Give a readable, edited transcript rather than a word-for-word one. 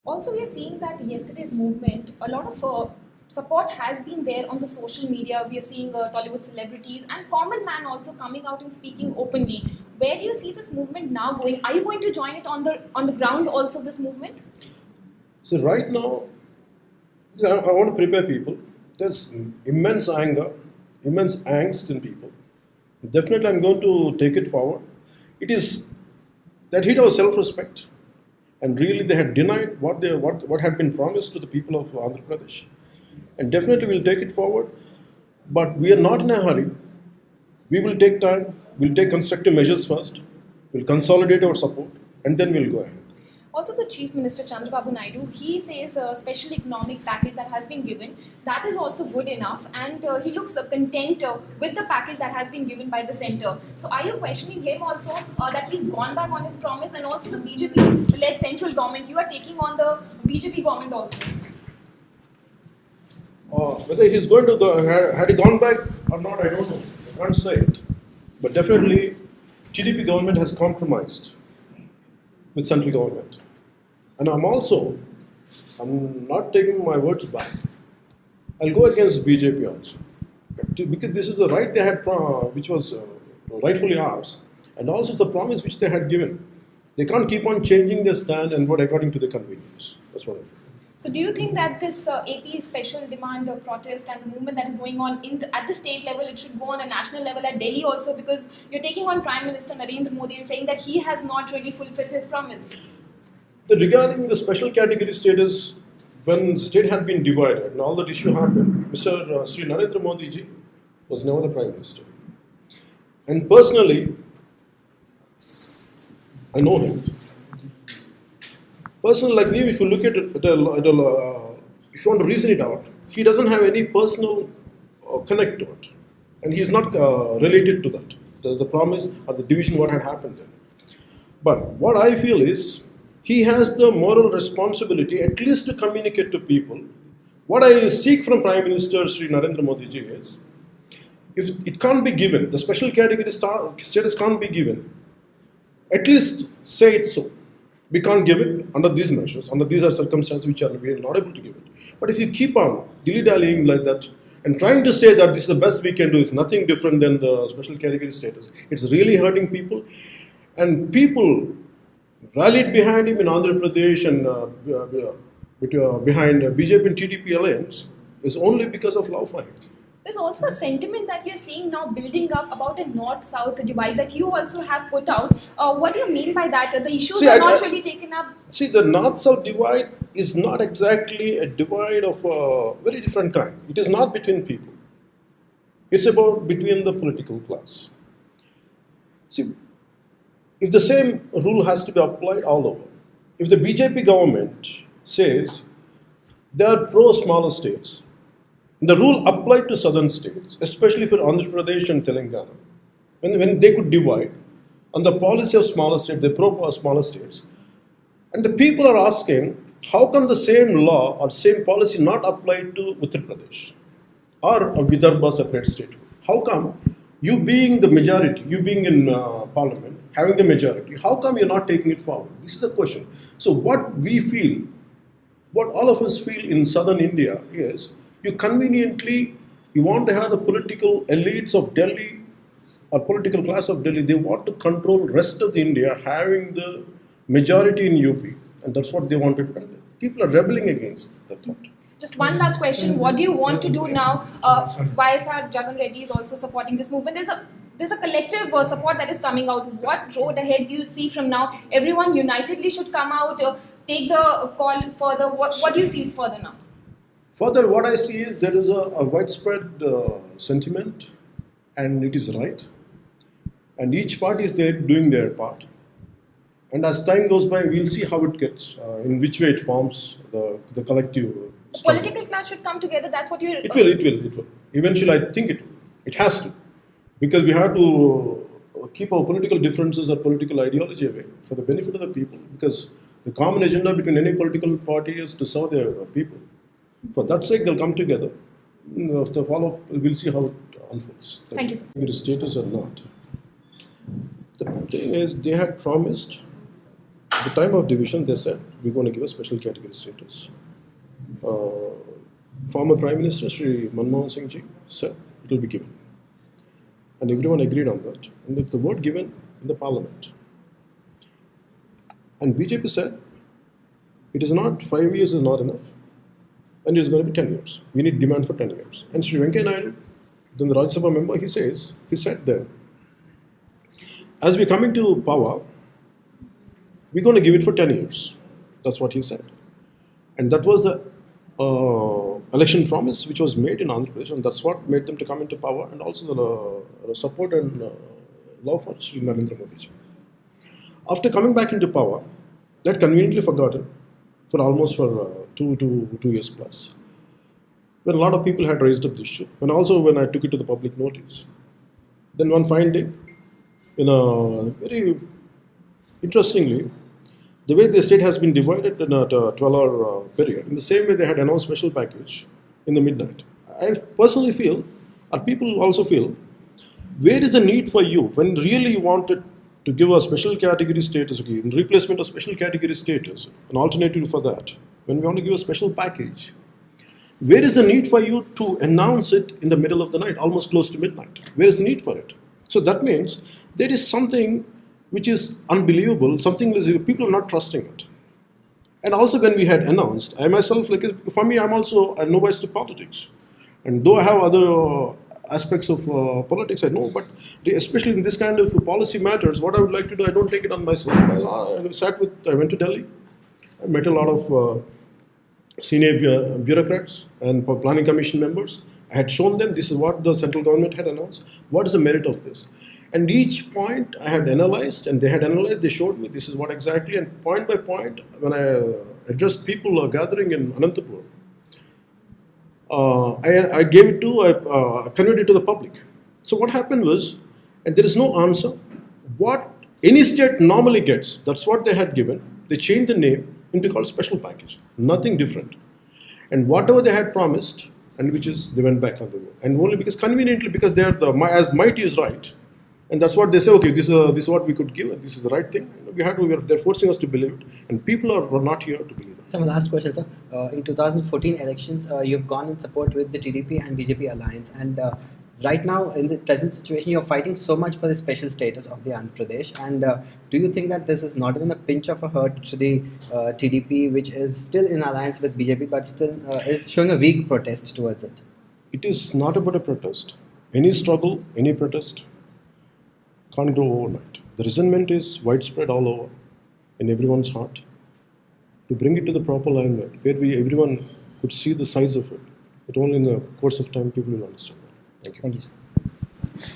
Also, we are seeing that yesterday's movement, a lot of support has been there on the social media. We are seeing Tollywood celebrities and common man also coming out and speaking openly. Where do you see this movement now going? Are you going to join it on the ground also? This movement? So right now, I want to prepare people. There's immense anger, immense angst in people. Definitely, I'm going to take it forward. It is that hit our self-respect, and really they had denied what had been promised to the people of Andhra Pradesh. And definitely, we'll take it forward. But we are not in a hurry. We will take time. We'll take constructive measures first. We'll consolidate our support, and then we'll go ahead. Also, the Chief Minister Chandrababu Naidu, he says a special economic package that has been given, that is also good enough, and he looks content with the package that has been given by the centre. So, are you questioning him also that he's gone back on his promise, and also the BJP-led central government? You are taking on the BJP government also. Whether he's going to had he gone back or not, I don't know. I can't say it. But definitely, TDP government has compromised with central government. And I'm not taking my words back. I'll go against BJP also. Because this is the right they had, which was rightfully ours. And also it's a promise which they had given. They can't keep on changing their stand and what according to their convenience. That's what I feel. So, do you think that this AP special demand protest and the movement that is going on at the state level, it should go on a national level at Delhi also, because you're taking on Prime Minister Narendra Modi and saying that he has not really fulfilled his promise? Regarding the special category status, when the state had been divided and all that issue happened, Mr. Sri Narendra Modi ji was never the Prime Minister. And personally, I know him. Personally, like me, if you look at it, if you want to reason it out, he doesn't have any personal connect to it. And he's not related to that, the promise or the division what had happened there. But what I feel is, he has the moral responsibility at least to communicate to people. What I seek from Prime Minister Sri Narendra Modi ji is, if it can't be given, the special category status can't be given, at least say it so. We can't give it under these measures, under these circumstances we are not able to give it. But if you keep on dilly-dallying like that and trying to say that this is the best we can do, it's nothing different than the special category status, it's really hurting people. And people rallied behind him in Andhra Pradesh and behind BJP and TDP alliance is only because of love for him. There's also a sentiment that we are seeing now building up about a north-south divide that you also have put out. What do you mean by that? The issues are not really taken up? See, the north-south divide is not exactly a divide of a very different kind. It is not between people. It's about between the political class. See, if the same rule has to be applied all over, if the BJP government says they are pro-smaller states, the rule applied to southern states, especially for Andhra Pradesh and Telangana, when they could divide on the policy of smaller states, they pro smaller states. And the people are asking, how come the same law or same policy not applied to Uttar Pradesh or a Vidarbha separate state? How come you being the majority, you being in parliament, having the majority, how come you're not taking it forward? This is the question. So what we feel, what all of us feel in southern India is, you want to have the political elites of Delhi or political class of Delhi, they want to control rest of India having the majority in UP. And that's what they wanted to do. People are rebelling against that thought. Just one last question. What do you want to do now? YSR Jagan Reddy is also supporting this movement. There's a collective support that is coming out. What road ahead do you see from now? Everyone unitedly should come out, take the call further. What do you see further now? Further, what I see is there is a widespread sentiment, and it is right. And each party is there doing their part. And as time goes by, we'll see how it gets, in which way it forms the collective. Political class should come together. That's what you're. It will. Eventually, I think it will. It has to, because we have to keep our political differences or political ideology away for the benefit of the people. Because the common agenda between any political party is to serve their people. For that sake, they'll come together. After follow-up, we'll see how it unfolds. Thank you, sir. The status or not. The thing is, they had promised At the time of division, they said, we're going to give a special category status. Former Prime Minister Sri Manmohan Singh ji said it will be given. And everyone agreed on that. And it's the word given in the parliament. And BJP said, it is not, 5 years is not enough. And it's going to be 10 years. We need demand for 10 years. And Sri Venkaiah Naidu, then the Rajya Sabha member, he said then, as we're coming to power, we're going to give it for 10 years. That's what he said. And that was the election promise which was made in Andhra Pradesh, and that's what made them to come into power, and also the support and love for Sri Narendra Modi ji. After coming back into power, they had conveniently forgotten for almost 2 years plus. When a lot of people had raised up this issue, and also when I took it to the public notice. Then one fine day, very interestingly, the way the state has been divided in a 12-hour period, in the same way they had announced special package in the midnight. I personally feel, or people also feel, where is the need for you when really you wanted to give a special category status, okay, in replacement of special category status, an alternative for that, when we want to give a special package, where is the need for you to announce it in the middle of the night, almost close to midnight? Where is the need for it? So that means there is something which is unbelievable, something is people are not trusting it. And also when we had announced, I myself, for me, I'm also a novice to politics. And though I have other aspects of politics, I know, but especially in this kind of policy matters, what I would like to do, I don't take it on myself. I went to Delhi, I met a lot of senior bureaucrats and planning commission members. I had shown them this is what the central government had announced. What is the merit of this? And each point I had analyzed, and they had analyzed, they showed me this is what exactly, and point by point, when I addressed people gathering in Anantapur, I gave it to, I conveyed it to the public. So what happened was, and there is no answer, what any state normally gets, that's what they had given. They changed the name into called special package, nothing different. And whatever they had promised, and which is, they went back on the road. And only because conveniently, because they are as might is right. And that's what they say, okay, this is what we could give, and this is the right thing. They're forcing us to believe it. And people are not here to believe it. So my last question, sir. In 2014 elections, you've gone in support with the TDP and BJP alliance. And right now, in the present situation, you're fighting so much for the special status of the Andhra Pradesh. And do you think that this is not even a pinch of a hurt to the TDP, which is still in alliance with BJP, but still is showing a weak protest towards it? It is not about a protest. Any struggle, any protest can't grow overnight. The resentment is widespread all over in everyone's heart. To bring it to the proper alignment, where everyone could see the size of it, but only in the course of time people will understand that. Thank you. Thank you, sir.